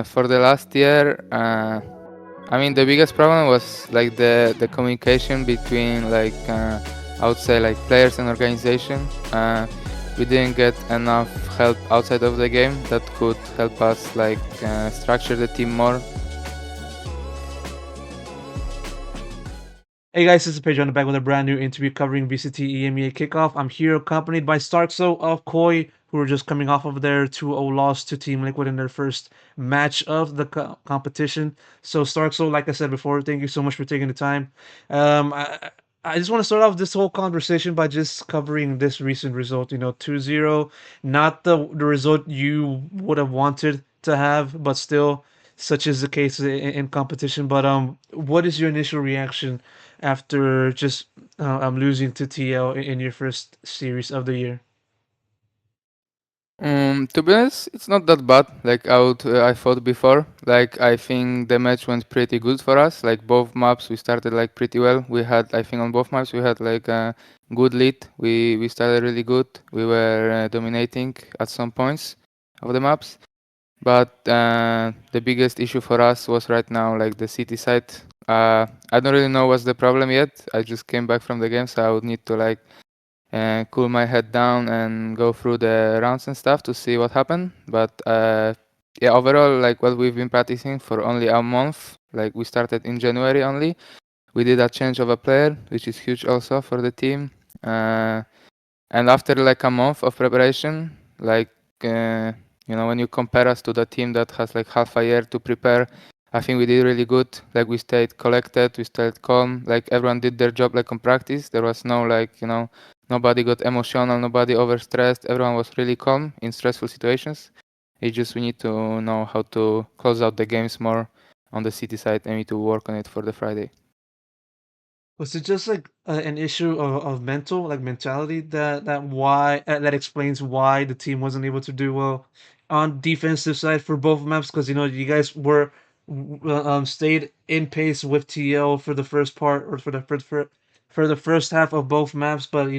For the last year, I mean, the biggest problem was like the communication between I would say like players and organization. We didn't get enough help outside of the game that could help us structure the team more. Hey guys, this is Pedro. I'm back with a brand new interview covering VCT EMEA Kickoff. I'm here accompanied by starxo of Koi, who are just coming off of their 2-0 loss to Team Liquid in their first match of the competition. So starxo, like I said before, thank you so much for taking the time. Um, I, I just want to start off this whole conversation by just covering this recent result. 2-0, not the result you would have wanted to have, but still, such is the case in competition. But what is your initial reaction after just losing to TL in your first series of the year? To be honest, it's not that bad. I thought before. Like I think the match went pretty good for us. Like both maps, we started like pretty well. We had, I think, on both maps we had like a good lead. We started really good. We were dominating at some points of the maps. But the biggest issue for us was right now like the city side. I don't really know what's the problem yet. I just came back from the game, so I would need to cool my head down and go through the rounds and stuff to see what happened. But yeah, overall, like what we've been practicing for only a month, like we started in January only. We did a change of a player, which is huge also for the team. Uh, and after like a month of preparation, uh, when you compare us to the team that has like half a year to prepare, I think we did really good. Like we stayed collected, we stayed calm. Like everyone did their job like on practice. There was no nobody got emotional, nobody overstressed. Everyone was really calm in stressful situations. It's just we need to know how to close out the games more on the city side, and we need to work on it for the Friday. Was it just like an issue of mentality that explains why the team wasn't able to do well on defensive side for both maps? Because you guys were stayed in pace with TL for the first part or for the first half of both maps, but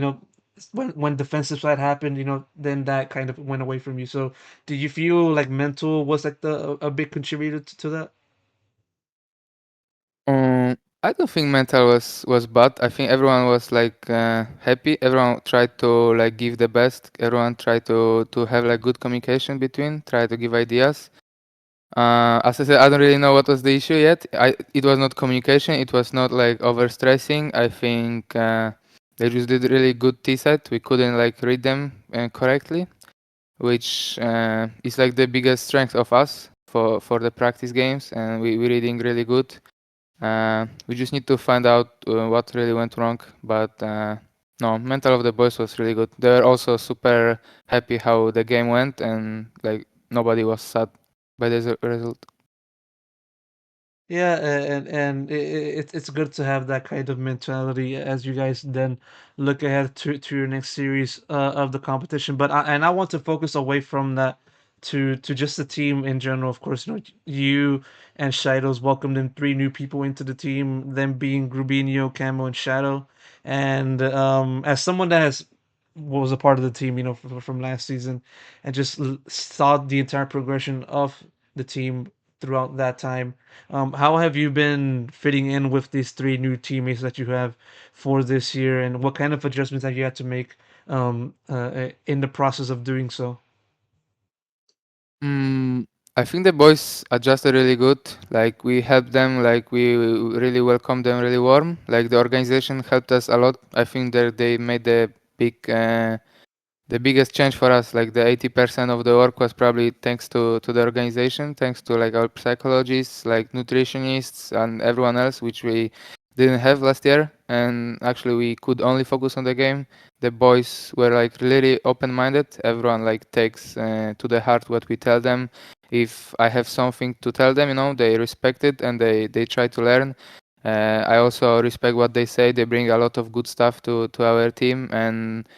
when defensive side happened, then that kind of went away from you. So did you feel like mental was like a big contributor to that? I don't think mental was bad. I think everyone was happy. Everyone tried to like give the best. Everyone tried to have like good communication between. Try to give ideas. As I said, I don't really know what was the issue yet. It was not communication. It was not like overstressing. I think they just did really good T set. We couldn't like read them correctly, which is like the biggest strength of us for the practice games, and we reading really good. We just need to find out what really went wrong. But no, mental of the boys was really good. They were also super happy how the game went, and like nobody was sad by the result. Yeah, and it's good to have that kind of mentality as you guys then look ahead to your next series of the competition. But I want to focus away from that to just the team in general. Of course, you and Shido's welcomed in three new people into the team, them being Grubinho, Camo, and Shadow. And as someone that was a part of the team, from last season, and just saw the entire progression of the team throughout that time. How have you been fitting in with these three new teammates that you have for this year, and what kind of adjustments have you had to make in the process of doing so? Mm, I think the boys adjusted really good. Like we helped them, like we really welcomed them, really warm. Like the organization helped us a lot. I think that they made the biggest change for us. Like the 80% of the work was probably thanks to the organization, thanks to like our psychologists, like nutritionists, and everyone else, which we didn't have last year. And actually, we could only focus on the game. The boys were like really open-minded. Everyone like takes to the heart what we tell them. If I have something to tell them, they respect it and they try to learn. I also respect what they say. They bring a lot of good stuff to our team, and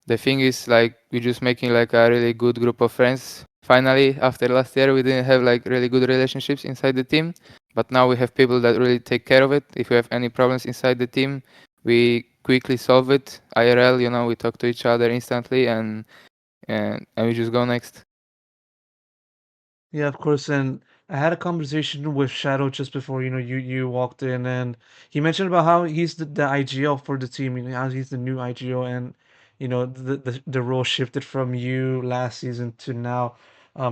the thing is like we're just making like a really good group of friends. Finally, after last year, we didn't have like really good relationships inside the team, but now we have people that really take care of it. If we have any problems inside the team, we quickly solve it. IRL, we talk to each other instantly, and we just go next. Yeah, of course, and I had a conversation with Shadow just before you walked in, and he mentioned about how he's the IGL for the team. You know, how he's the new IGL, and the role shifted from you last season to now,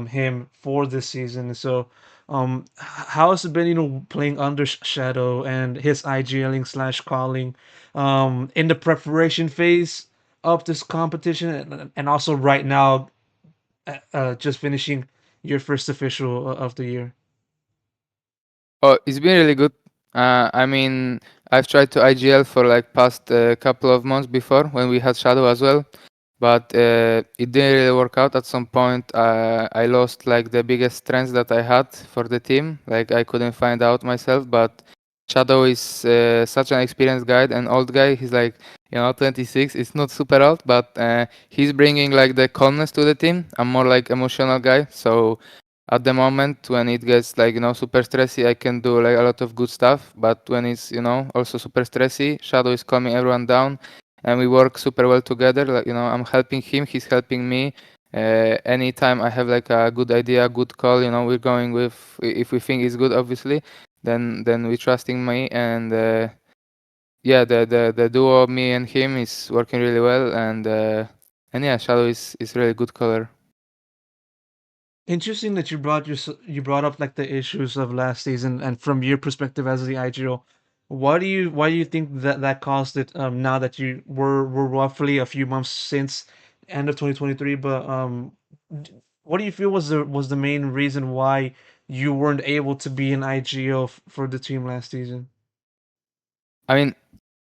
him for this season. So, how has it been? Playing under Shadow and his IGLing slash calling, in the preparation phase of this competition, and also right now, just finishing your first official of the year. Oh, it's been really good. I mean, I've tried to IGL for like past couple of months before when we had Shadow as well, but it didn't really work out. At some point, I lost like the biggest strengths that I had for the team. Like I couldn't find out myself, but Shadow is such an experienced guy and old guy. He's like 26. It's not super old, but he's bringing like the calmness to the team. I'm more like emotional guy, so at the moment when it gets like super stressy, I can do like a lot of good stuff, but when it's also super stressy, Shadow is calming everyone down, and we work super well together. Like I'm helping him, he's helping me. Anytime I have like a good idea, good call, we're going with, if we think it's good, obviously, then we're trusting me. And yeah, the duo, me and him, is working really well. And yeah, Shadow is really good color. Interesting that you brought up like the issues of last season, and from your perspective as the IGO, why do you think that caused it? Now that we're roughly a few months since end of 2023, but what do you feel was the main reason why you weren't able to be an IGO for the team last season? I mean,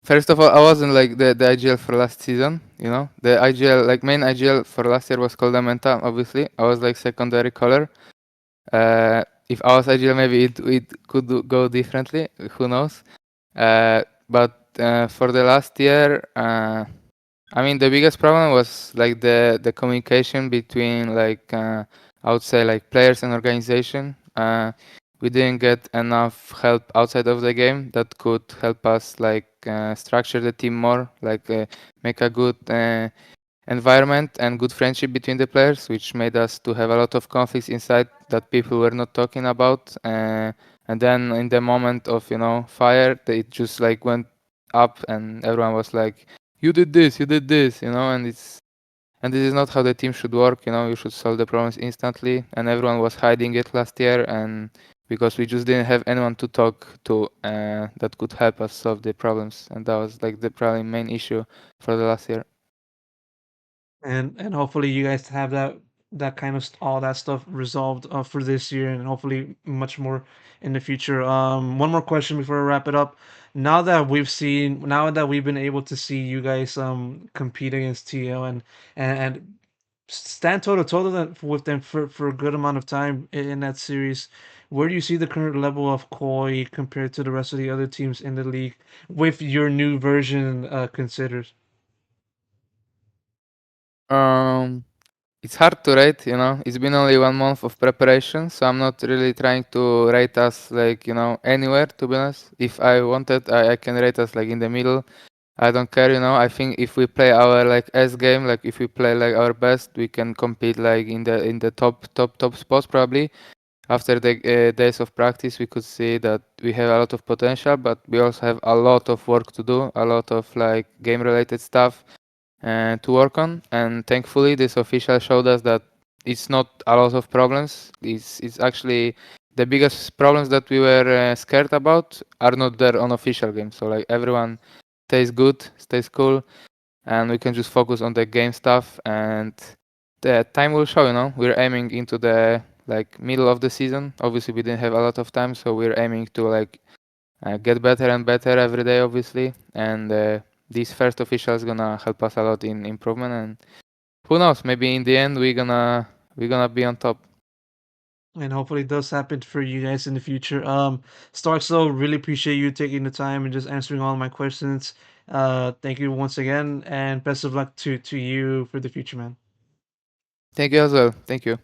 first of all, I wasn't like the IGL for last season. The IGL, like main IGL for last year, was called Menta. Obviously, I was like secondary color. If I was IGL, maybe it could go differently. Who knows? But for the last year, I mean, the biggest problem was like the communication between like I would say like players and organization. We didn't get enough help outside of the game that could help us like structure the team more, like make a good environment and good friendship between the players, which made us to have a lot of conflicts inside that people were not talking about. And then in the moment of fire, it just like went up, and everyone was like, you did this, and this is not how the team should work. You should solve the problems instantly, and everyone was hiding it last year, and because we just didn't have anyone to talk to that could help us solve the problems, and that was like the probably main issue for the last year. And hopefully you guys have that kind of all that stuff resolved for this year, and hopefully much more in the future. One more question before I wrap it up. Now that we've been able to see you guys compete against TL, and stand toe to toe with them for a good amount of time in that series, where do you see the current level of Koi compared to the rest of the other teams in the league with your new version considered? Um, it's hard to rate. It's been only 1 month of preparation, so I'm not really trying to rate us like anywhere. To be honest, if I wanted, I can rate us like in the middle. I don't care. I think if we play our like S game, like if we play like our best, we can compete like in the top spots probably. After the days of practice, we could see that we have a lot of potential, but we also have a lot of work to do, a lot of like game related stuff to work on. And thankfully, this official showed us that it's not a lot of problems. It's actually the biggest problems that we were scared about are not there on official games. So like everyone stays good, stays cool, and we can just focus on the game stuff. And the time will show. We're aiming into the like middle of the season. Obviously, we didn't have a lot of time, so we're aiming to like get better and better every day, obviously. And this first official is gonna help us a lot in improvement. And who knows, maybe in the end we're gonna be on top. And hopefully it does happen for you guys in the future. Starxo, really appreciate you taking the time and just answering all my questions. Thank you once again, and best of luck to you for the future, man. Thank you as well. Thank you.